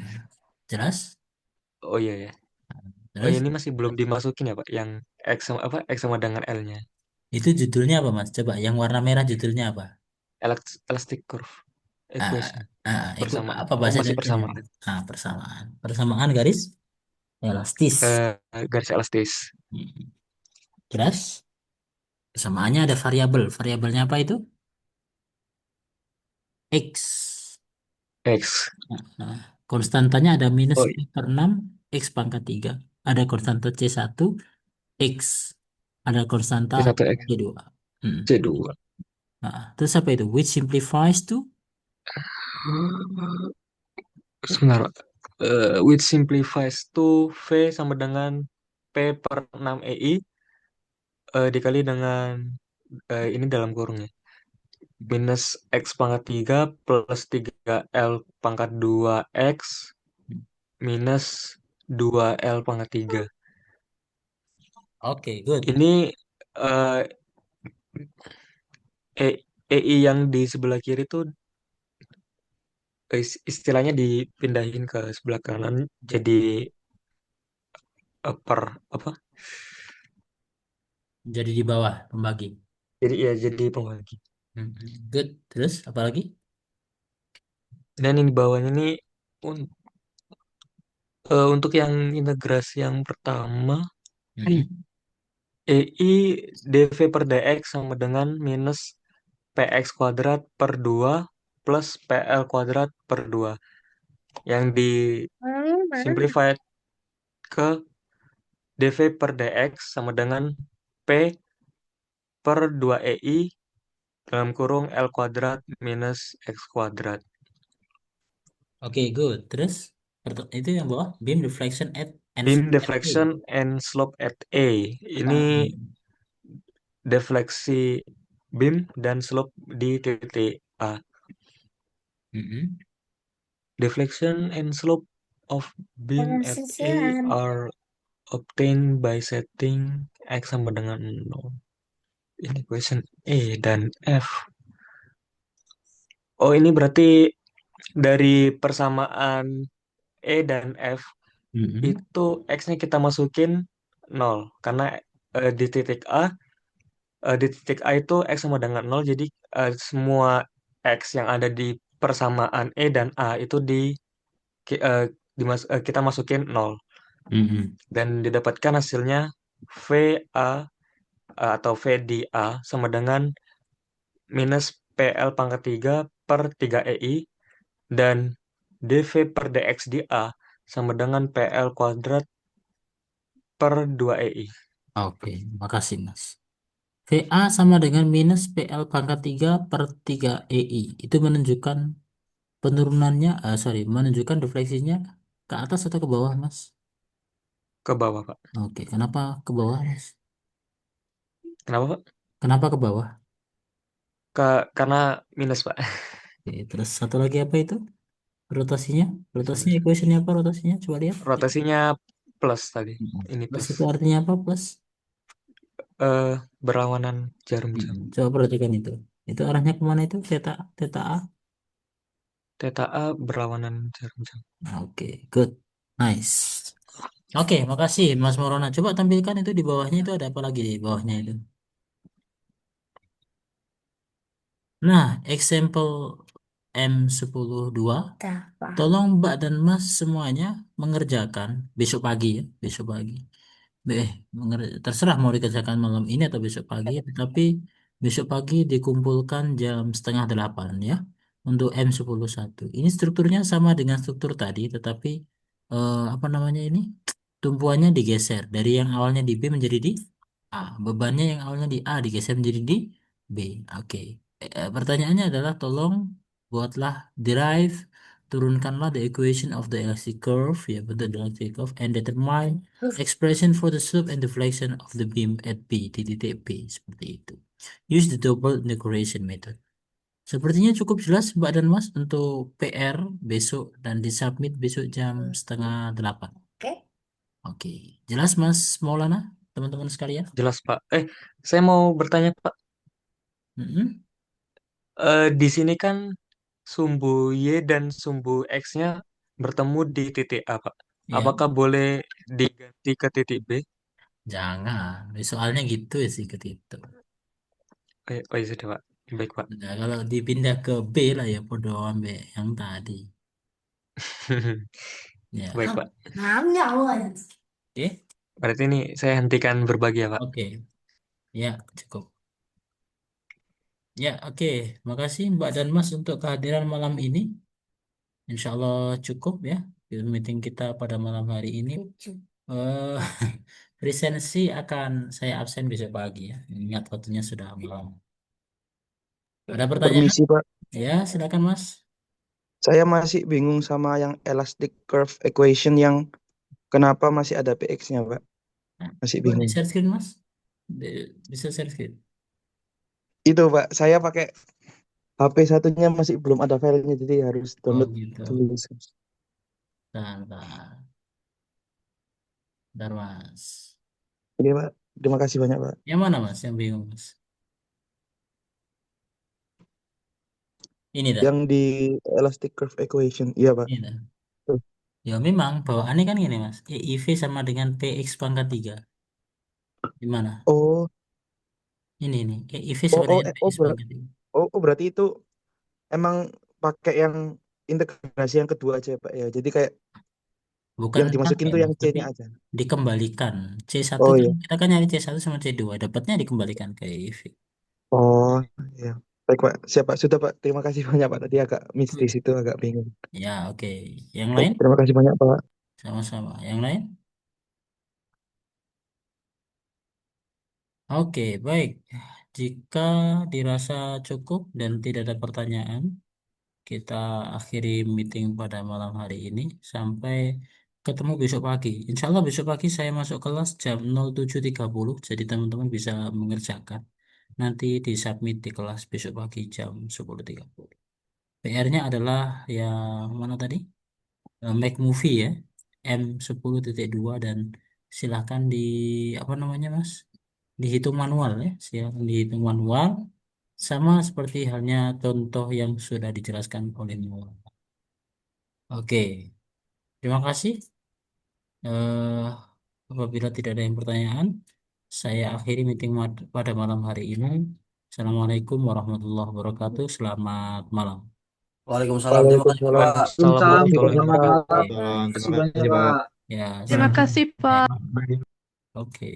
jelas? Oh iya ya. Oh Terus ini masih belum dimasukin ya Pak, yang X sama apa? X sama dengan L-nya. itu judulnya apa, Mas? Coba yang warna merah judulnya apa? Elastic curve Ah, equation. ikut Persamaan. apa Oh bahasa masih Indonesianya? persamaan. Persamaan. Persamaan garis elastis. Garis elastis. Hmm. Jelas? Persamaannya ada variabel. Variabelnya apa itu? X. X. Nah, konstantanya ada minus Oh P per 6 X pangkat 3. Ada konstanta C1, X. Ada konstanta C1 X C2. Hmm. C2. Nah, terus apa itu? Which simplifies to? Sebentar, Pak. Which simplifies to V sama dengan P per 6 EI dikali dengan ini dalam kurungnya. Minus X pangkat 3 plus 3L pangkat 2X minus 2L pangkat 3. Oke, good. Ini eh, EI yang di sebelah kiri tuh istilahnya dipindahin ke sebelah kanan jadi per apa? Jadi di bawah pembagi. Jadi ya jadi pembagi. Good. Terus apa lagi? Dan yang di bawahnya ini un- Untuk yang integrasi yang pertama, Mm-mm. EI dv per dx sama dengan minus px kuadrat per 2 plus pl kuadrat per 2. Yang di simplified ke dv per dx sama dengan p per 2ei dalam kurung L kuadrat minus X kuadrat. Oke, good. Terus itu yang bawah beam deflection at and Beam slope at A. deflection and slope at A. Ini Ah, defleksi beam dan slope di titik A. mm-mm. Deflection and slope of beam at A are obtained by setting X sama dengan 0. Ini equation E dan F. Oh, ini berarti dari persamaan E dan F Mm-mm. itu X-nya kita masukin 0 karena di titik A di titik A itu X sama dengan 0, jadi semua X yang ada di persamaan E dan A itu ki- eh, kita masukin 0 Mm-mm. dan didapatkan hasilnya VA atau V di A sama dengan minus PL pangkat 3 per 3 EI dan DV per DX di A sama dengan PL kuadrat per 2 EI. Oke, makasih Mas. VA sama dengan minus PL pangkat 3 per 3 EI. Itu menunjukkan penurunannya, sorry, menunjukkan defleksinya ke atas atau ke bawah, Mas? Ke bawah, Pak. Oke, kenapa ke bawah, Mas? Kenapa, Pak? Kenapa ke bawah? Karena minus, Pak. Oke, terus satu lagi apa itu? Rotasinya? Rotasinya Sebentar. equationnya apa rotasinya? Coba lihat. Rotasinya plus tadi. Mm. Ini Plus plus. itu artinya apa? Plus? eh Berlawanan jarum jam. Coba perhatikan itu. Itu arahnya kemana itu? Theta, theta A. Theta A berlawanan jarum jam. Oke, good. Nice. Oke, makasih Mas Morona. Coba tampilkan itu di bawahnya itu ada apa lagi di bawahnya itu. Nah, example M10-2. Tolong Mbak dan Mas semuanya mengerjakan besok pagi ya, besok pagi. Terserah mau dikerjakan malam ini atau besok pagi, tetapi besok pagi dikumpulkan jam setengah 8 ya untuk M11. Ini strukturnya sama dengan struktur tadi, tetapi apa namanya ini? Tumpuannya digeser dari yang awalnya di B menjadi di A. Bebannya yang awalnya di A digeser menjadi di B. Oke. Pertanyaannya adalah tolong buatlah derive, turunkanlah the equation of the elastic curve ya, bentuk elastic curve and determine expression for the slope and deflection of the beam at B di titik B seperti itu. Use the double integration method. Sepertinya cukup jelas Mbak dan Mas untuk PR besok dan disubmit besok jam setengah 8. Oke, jelas Mas Maulana, teman-teman sekalian? Jelas, Pak. Saya mau bertanya, Pak. Mm-mm. Di sini kan sumbu Y dan sumbu X-nya bertemu di titik A, Pak. Ya, Apakah boleh diganti ke titik B? jangan. Soalnya gitu ya sih itu. Oh, iya sudah, Pak. Baik, Pak. Nah, kalau dipindah ke B lah ya podo ambek yang tadi. Ya. Baik, Pak. Oke, Berarti ini saya hentikan berbagi ya, Pak. oke. Ya, cukup. Ya, oke. Makasih Mbak dan Mas untuk kehadiran malam ini. Insya Allah cukup ya meeting kita pada malam hari ini. Eh, presensi akan saya absen besok pagi ya. Ingat waktunya sudah malam. Ada pertanyaan? Permisi Pak, Ya, silakan Mas. saya masih bingung sama yang elastic curve equation yang kenapa masih ada px-nya Pak. Masih Coba di bingung. share screen Mas. Bisa share screen. Itu Pak, saya pakai HP satunya masih belum ada filenya jadi harus Oh download gitu. dulu. Bentar. Bentar Mas. Oke Pak, terima kasih banyak Pak. Yang mana Mas? Yang bingung Mas? Ini dah. Yang di elastic curve equation, iya Pak. Ini dah. Tuh. Ya memang bawaannya kan gini Mas. EIV sama dengan PX pangkat 3. Gimana? Oh, Ini nih. EIV oh, sama oh, dengan PX pangkat 3. berarti itu emang pakai yang integrasi yang kedua aja Pak ya. Jadi kayak Bukan Yang tentang dimasukin M, tuh yang tapi C-nya aja. dikembalikan. C1 Oh kan iya. kita kan nyari C1 sama C2, dapatnya dikembalikan ke IV. Oh iya. Baik Pak. Siap Pak. Sudah Pak. Terima kasih banyak Pak. Tadi agak mistis itu agak bingung. Ya, oke. Yang Baik, lain? terima kasih banyak Pak. Sama-sama. Yang lain? Oke, baik. Jika dirasa cukup dan tidak ada pertanyaan, kita akhiri meeting pada malam hari ini. Sampai ketemu besok pagi. Insya Allah besok pagi saya masuk kelas jam 07.30, jadi teman-teman bisa mengerjakan. Nanti disubmit di kelas besok pagi jam 10.30. PR-nya adalah yang mana tadi? Make movie ya, M10.2, dan silahkan di apa namanya Mas? Dihitung manual ya, silahkan dihitung manual sama seperti halnya contoh yang sudah dijelaskan oleh Maulana. Oke, terima kasih. Eh, Apabila tidak ada yang pertanyaan, saya akhiri meeting pada malam hari ini. Assalamualaikum warahmatullahi wabarakatuh. Selamat malam. Waalaikumsalam. Terima kasih, Waalaikumsalam. Pak. Waalaikumsalam Waalaikumsalam. warahmatullahi Terima kasih Selamat. Pak. wabarakatuh. Salam, Terima kasih terima banyak, kasih, Pak. Pak. Ya, Terima kasih, Pak. oke.